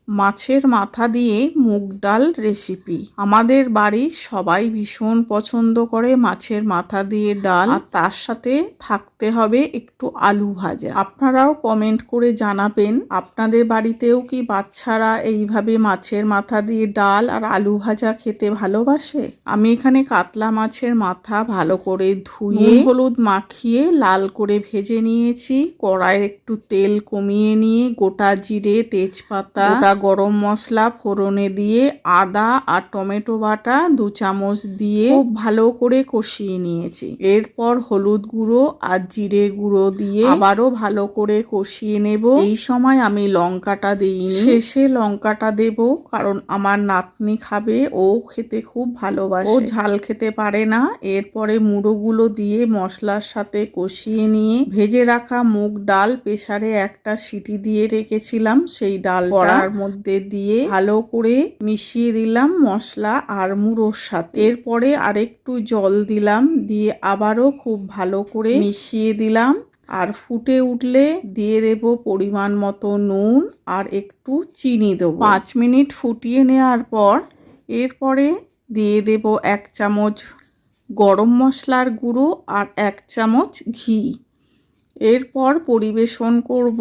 মাছের মাথা দিয়ে মুগ ডাল রেসিপি। আমাদের বাড়ির সবাই ভীষণ পছন্দ করে মাছের মাথা দিয়ে ডাল, আর তার সাথে থাকতে হবে একটু আলু ভাজা। আপনারাও কমেন্ট করে জানাবেন আপনাদের বাড়িতেও কি বাচ্চারা এইভাবে মাছের মাথা দিয়ে ডাল আর আলু ভাজা খেতে ভালোবাসে। আমি এখানে কাতলা মাছের মাথা ভালো করে ধুয়ে হলুদ মাখিয়ে লাল করে ভেজে নিয়েছি। কড়াইয়ে একটু তেল কমিয়ে নিয়ে গোটা জিরে, তেজপাতা, গোটা গরম মশলা ফোড়নে দিয়ে আদা আর টমেটো বাটা 2 চামচ দিয়ে খুব ভালো করে কষিয়ে নিয়েছি। এরপর হলুদ গুঁড়ো আর জিরে গুঁড়ো দিয়ে আবারও ভালো করে কষিয়ে নেব। এই সময় আমি লঙ্কাটা দিইনি, শেষে লঙ্কাটা দেব, কারণ আমার নাতনি খাবে, ও খেতে খুব ভালোবাসে, ও ঝাল খেতে পারে না। এরপরে মুড়োগুলো দিয়ে মশলার সাথে কষিয়ে নিয়ে ভেজে রাখা মুগ ডাল প্রেসারে একটা সিটি দিয়ে রেখেছিলাম, সেই ডাল কড়ার মধ্যে দিয়ে ভালো করে মিশিয়ে দিলাম মশলা আর মুড়োর সাথে। এরপরে আরেকটু জল দিলাম, দিয়ে আবারও খুব ভালো করে মিশিয়ে দিলাম। আর ফুটে উঠলে দিয়ে দেব পরিমাণ মতো নুন আর একটু চিনি দেবো। 5 মিনিট ফুটিয়ে নেওয়ার পর এরপরে দিয়ে দেব 1 চামচ গরম মশলার গুঁড়ো আর 1 চামচ ঘি। এরপর পরিবেশন করব।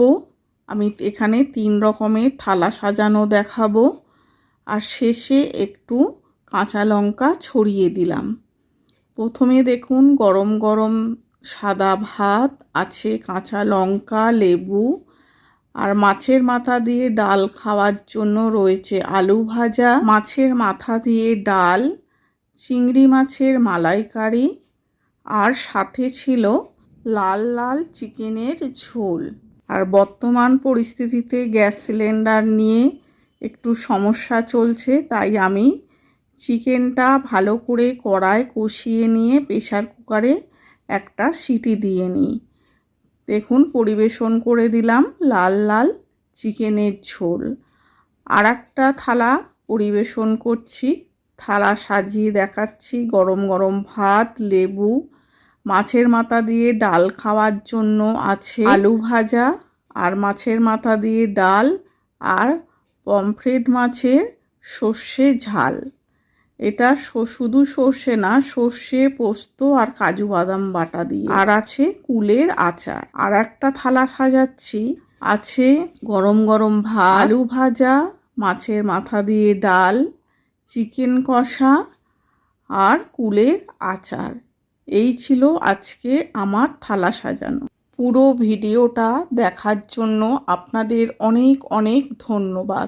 আমি এখানে 3 রকমের থালা সাজানো দেখাবো, আর শেষে একটু কাঁচা লঙ্কা ছড়িয়ে দিলাম। প্রথমে দেখুন গরম গরম সাদা ভাত আছে, কাঁচা লঙ্কা, লেবু, আর মাছের মাথা দিয়ে ডাল খাওয়ার জন্য রয়েছে আলু ভাজা, মাছের মাথা দিয়ে ডাল, চিংড়ি মাছের মালাইকারি, আর সাথে ছিল লাল লাল চিকেনের ঝোল। আর বর্তমান পরিস্থিতিতে গ্যাস সিলিন্ডার নিয়ে একটু সমস্যা চলছে, তাই আমি চিকেনটা ভালো করে কড়ায় কষিয়ে নিয়ে প্রেসার কুকারে একটা সিটি দিয়ে নিই। দেখুন পরিবেশন করে দিলাম লাল লাল চিকেনের ঝোল। আর একটা থালা পরিবেশন করছি, থালা সাজিয়ে দেখাচ্ছি। গরম গরম ভাত, লেবু, মাছের মাথা দিয়ে ডাল খাওয়ার জন্য আছে আলু ভাজা আর মাছের মাথা দিয়ে ডাল, আর পমফ্রেট মাছের সর্ষে ঝাল। এটা শুধু সর্ষে না, সর্ষে, পোস্ত আর কাজু বাদাম বাটা দিয়ে। আর আছে কুলের আচার। আর একটা থালা সাজাচ্ছি, আছে গরম গরম ভাত, আলু ভাজা, মাছের মাথা দিয়ে ডাল, চিকেন কষা আর কুলের আচার। এই ছিল আজকে আমার থালা সাজানো। পুরো ভিডিওটা দেখার জন্য আপনাদের অনেক অনেক ধন্যবাদ।